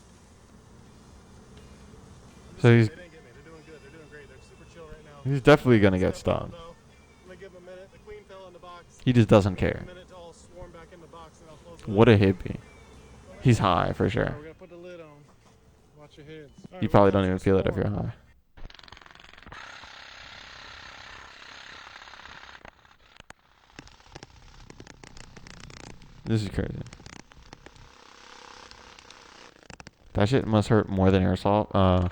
So he's They didn't get me. They're doing good. They're doing great. They're super chill right now. he's definitely gonna get stung. I'm gonna give him a minute. The queen fell in the box. He just doesn't Give him care. a minute to all swarm back in the box and I'll close the What a lid. hippie. He's high for sure. We're gonna put the lid on. Watch your heads. All right, You we're probably going don't even for feel it if swarm. you're high. This is crazy. That shit must hurt more than airsoft.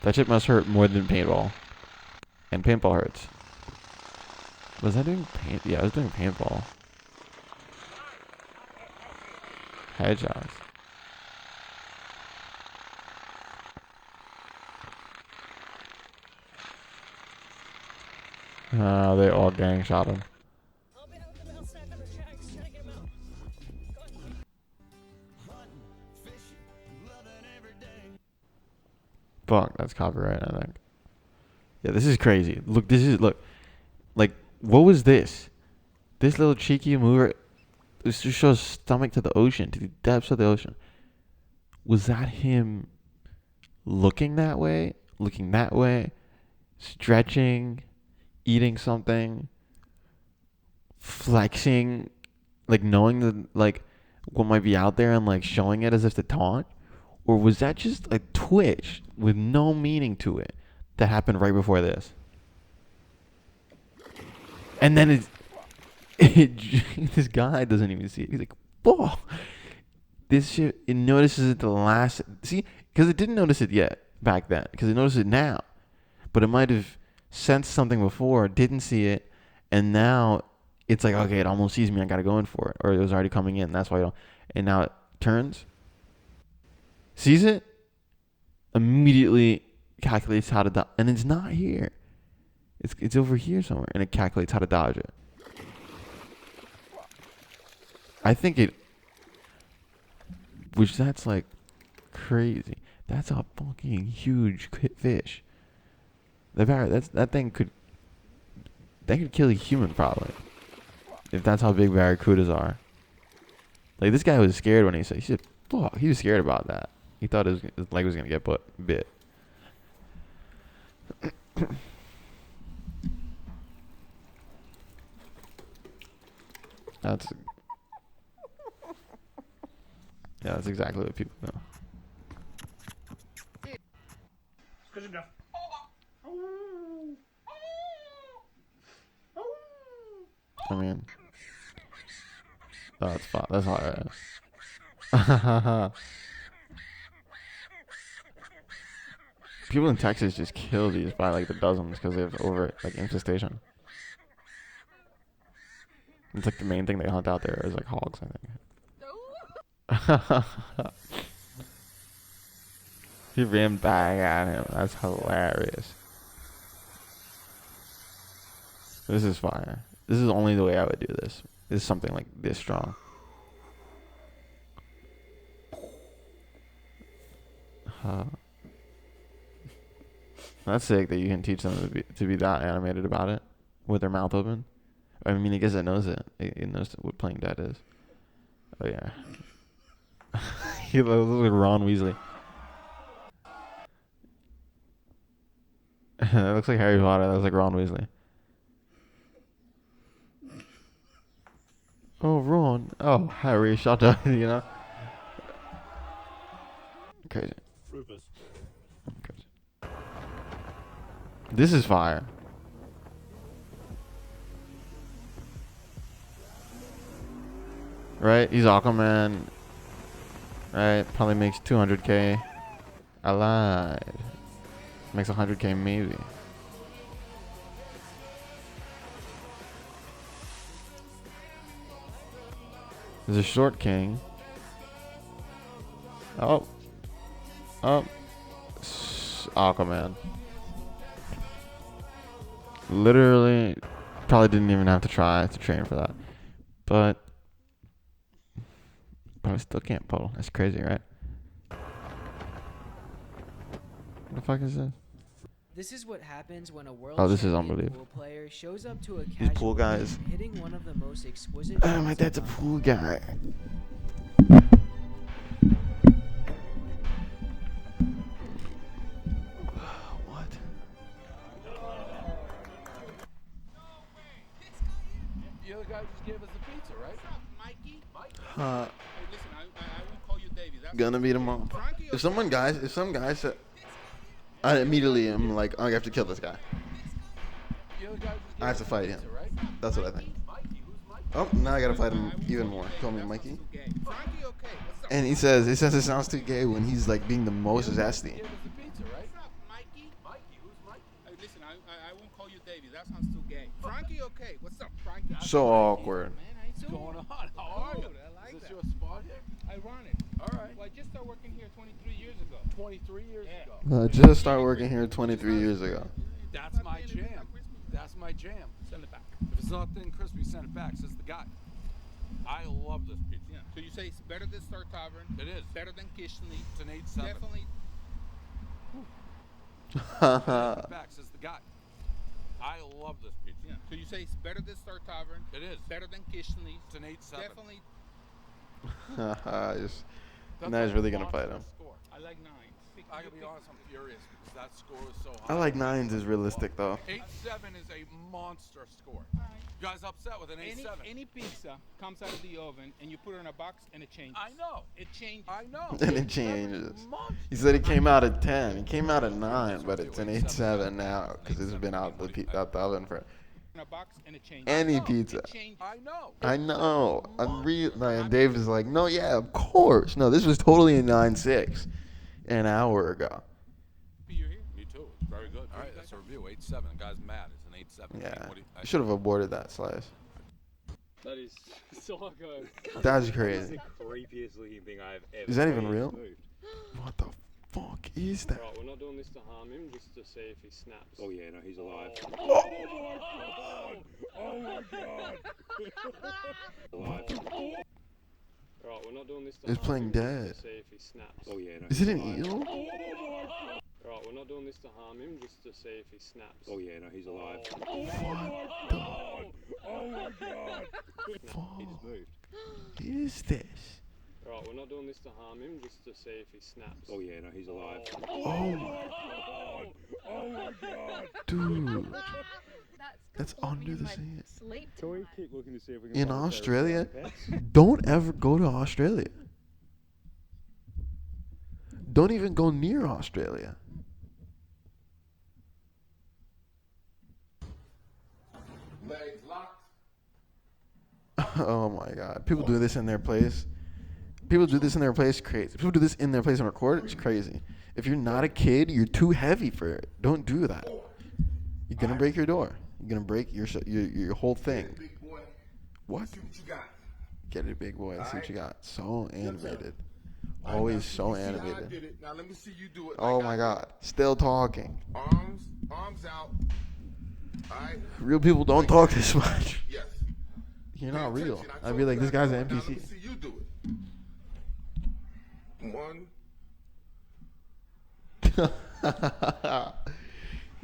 That shit must hurt more than paintball. And paintball hurts. Was I doing paint? Yeah, I was doing paintball. Headshots. They all gang shot him. Fuck, that's copyright, I think. Yeah, this is crazy. Look, like, what was this? This little cheeky mover. This just shows stomach to the ocean, to the depths of the ocean. Was that him looking that way, stretching, eating something, flexing, like knowing that like what might be out there and like showing it as if to taunt? Or was that just a twitch with no meaning to it that happened right before this? And then this guy doesn't even see it. He's like, "Whoa!" This shit. It notices it the last. See, because it didn't notice it yet back then. Because it noticed it now, but it might have sensed something before, didn't see it, and now it's like, okay, it almost sees me. I gotta go in for it, or it was already coming in. That's why I don't. And now it turns, sees it, immediately calculates how to dodge, and it's not here. It's over here somewhere, and it calculates how to dodge it. I think it, which that's like crazy. That's a fucking huge fish. That thing could kill a human probably. If that's how big barracudas are. Like this guy was scared when he said, "Fuck," he was scared about that. He thought his leg was gonna get bit. That's exactly what people know. Good enough. I mean, that's fine. That's hilarious. People in Texas just kill these by like the dozens because they have over like infestation. It's like the main thing they hunt out there is like hogs, I think. He ran back at him. That's hilarious. This is fire. This is only the way I would do this. This is something like this strong. That's sick that you can teach them to be that animated about it with their mouth open. I mean, I guess it knows it. It knows what playing dead is. Oh yeah. He looks like Ron Weasley. That looks like Harry Potter. That looks like Ron Weasley. Oh, Ron. Oh, Harry, shut up, you know? Crazy. Rufus. Crazy. This is fire. Right? He's Aquaman. Right? Probably makes 200K. I lied. Makes 100K maybe. There's a short king. Oh. Oh. Aquaman. Literally, probably didn't even have to try to train for that. But I still can't pull. That's crazy, right? What the fuck is this? This is what happens when a world Oh, this is champion unbelievable. pool player shows up to a These casual pool guys. game, hitting one of the most exquisite Oh, my shots dad's a of pool guy. What? The other guy just gave us the pizza, right? Mikey? Huh. Hey, listen, I won't call you Davey. That's Gonna beat him up. If some guy said, I immediately am like, I have to kill this guy. The other guy just gave I have us to the fight him. pizza, right? That's what I think. Mikey, who's Mikey? Oh, now I gotta fight him even more. Call me Mikey. Frankie, okay. What's up? And he says it sounds too gay when he's like being the most zesty. Gave us the pizza, right? What's up, Mikey? Mikey, who's Mikey? Hey, listen, I won't call you Davey. That sounds too gay. Frankie, okay. What's up, Frankie? So awkward. What's going on? How are you? I like Is this that. your spot here? Ironic. All right. Well, I just started working here 23 years ago. 23 years Yeah. ago. I just started working here 23 years ago. That's my jam. That's my jam. Send it back. If it's not thin crispy, send it back, says the guy. I love this pizza. Yeah. So you say it's better than Star Tavern? It is. Better than Kishley? It's an 8-7. Definitely. Send it back, says the guy. I love this pizza. Yeah. So you say it's better than Star Tavern? It is. Better than Kishley? It's an 8-7. Definitely. Now he's really gonna fight him. Score. I like 9. I gotta be honest, I'm furious because that score is so high. I like 9s is realistic though. 8-7 is a monster score. You guys upset with an 8-7? Any pizza comes out of the oven and you put it in a box and it changes. I know. It changes. I know. And it changes. He said it came out at 10. It came out at 9, but it's an 8-7 now because it's been out the oven for In a box and it changes. any pizza. It changes. I know. I know. And Dave is like, no, yeah, of course. No, this was totally a 9-6 an hour ago. You're here. Me too. It's very good. All right, that's a review. 8-7. The guy's mad. It's an 8-7. Yeah. What do you, You should have aborted that slice. That is so good. That's crazy. the creepiest looking thing I've ever Is that even seen real? moved. What the fuck is that? Right, we're not doing this to harm him, just to see if he snaps. Oh yeah, no, he's alive. Oh my god! Alive. Right, we're not doing this to It's harm playing him, dead. just to see if he snaps. Oh yeah, no. Is it an eel? Right, we're not doing this to harm him, just to see if he snaps. Oh yeah, no, he's alive. What the Oh my god! He just moved. is this? Right, we're not doing this to harm him, just to see if he snaps. Oh yeah, no, he's alive. Oh my Oh my god! dude. That's under the sea. Can we keep looking to see if we can In find a pair of Australia, pets? don't ever go to Australia. Don't even go near Australia. Legs locked. Oh my god. People do this in their place. People do this in their place, crazy. People do this in their place and record, it's crazy. If you're not a kid, you're too heavy for it. Don't do that. You're gonna break your door. You're gonna break your whole thing. Big boy. What? See what you got. Get it, big boy. See what you got. So animated. All right, Always now, so let me see how I animated. did it. Now let me see you do it. Oh like my I god. Still talking. did. Arms out. All right. Real people don't talk this much. Yes. You're Pay not real. attention. I I'd told be like, you this guy's an now let me NPC. see you do it. 1.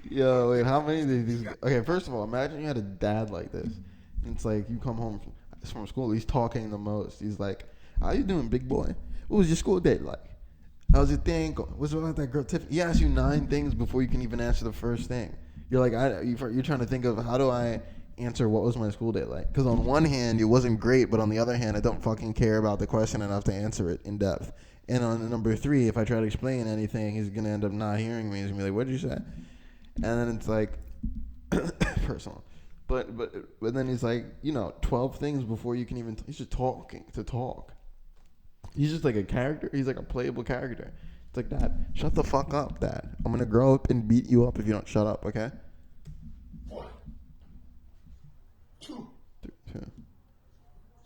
Yo, wait, how many of these? Okay, first of all, imagine you had a dad like this. And it's like you come home from school, he's talking the most. He's like, "How you doing, big boy? What was your school day like? How's your thing going? What's wrong with that girl Tiffany?" He asks you 9 things before you can even answer the first thing. You're like, you're trying to think of how do I answer what was my school day like. Because on one hand, it wasn't great, but on the other hand, I don't fucking care about the question enough to answer it in depth. And on number 3, if I try to explain anything, he's going to end up not hearing me. He's going to be like, what did you say? And then it's like, personal. But then he's like, 12 things before you can even, he's just talking to talk. He's just like a character. He's like a playable character. It's like, Dad, shut the fuck up, Dad. I'm going to grow up and beat you up if you don't shut up, okay? 1, 2,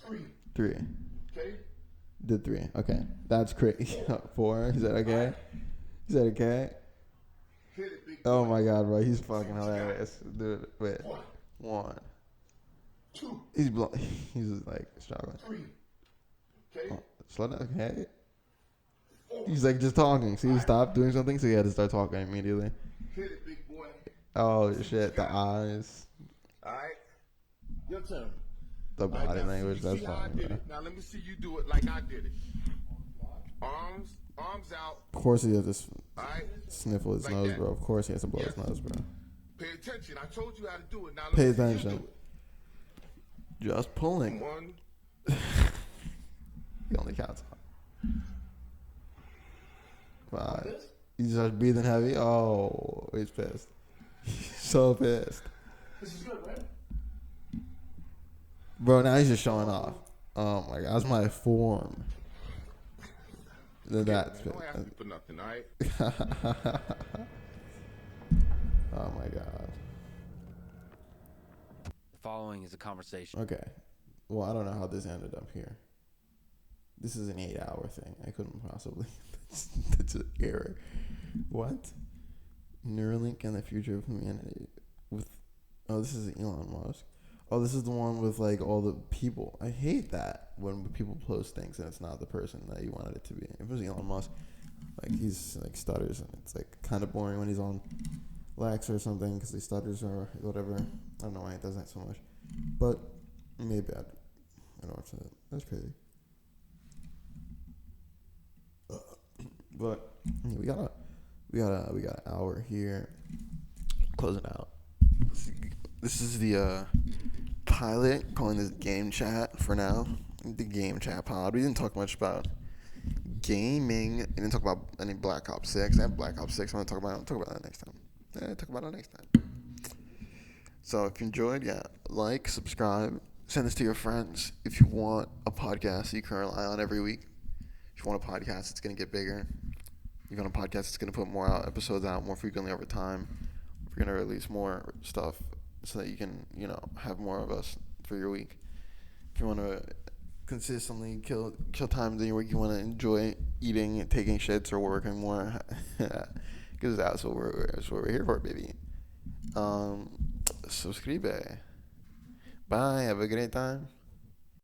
3. 3. Okay? Did 3. Okay. That's crazy. 4. Is that okay? Is that okay? Hit it, big Oh my god, bro. He's fucking hilarious. Dude, wait. 1. 2. He's just like struggling. 3. Okay? Oh, slow down, okay? He's like just talking. See, he stopped doing something, so he had to start talking immediately. Hit it, big boy. Oh shit, the eyes. Alright. Your turn. The body language, that's See how I fine, did bro. it. Now let me see you do it like I did it. Arms out. Of course he has to Alright? sniffle his Like nose, that. bro. Of course he has to blow his nose, bro. Pay attention. I told you how to do it. Now let Pay me see you attention. do it. Just pulling. 1. He only counts. 5. He's just breathing heavy. Oh, he's pissed. He's so pissed. This is good, right? Bro, now he's just showing off. Oh my god, that's my form. That's Don't ask me for nothing, alright? Oh my god. The following is a conversation. Okay. Well, I don't know how this ended up here. This is an 8-hour thing. I couldn't possibly. That's an error. What? Neuralink and the future of humanity. Oh, this is Elon Musk. Oh, this is the one with like all the people. I hate that when people post things and it's not the person that you wanted it to be. If it was Elon Musk, like he's like stutters and it's like kind of boring when he's on Lex or something because he stutters or whatever. I don't know why he does that so much, but maybe I don't watch that. That's crazy. But yeah, we got an hour here. Closing out. This is the pilot, calling this game chat for now. The game chat pod. We didn't talk much about gaming. We didn't talk about any Black Ops 6. I have Black Ops 6. I'll talk about that next time. Talk about it next time. So if you enjoyed, like, subscribe, send this to your friends. If you want a podcast you can rely on every week. If you want a podcast that's going to get bigger. If you want a podcast that's going to put more episodes out more frequently over time. We're going to release more stuff so that you can, have more of us for your week. If you want to consistently kill times in your week, you want to enjoy eating, taking shits, or working more, because that's what we're here for, baby. Subscribe. Bye. Have a great time.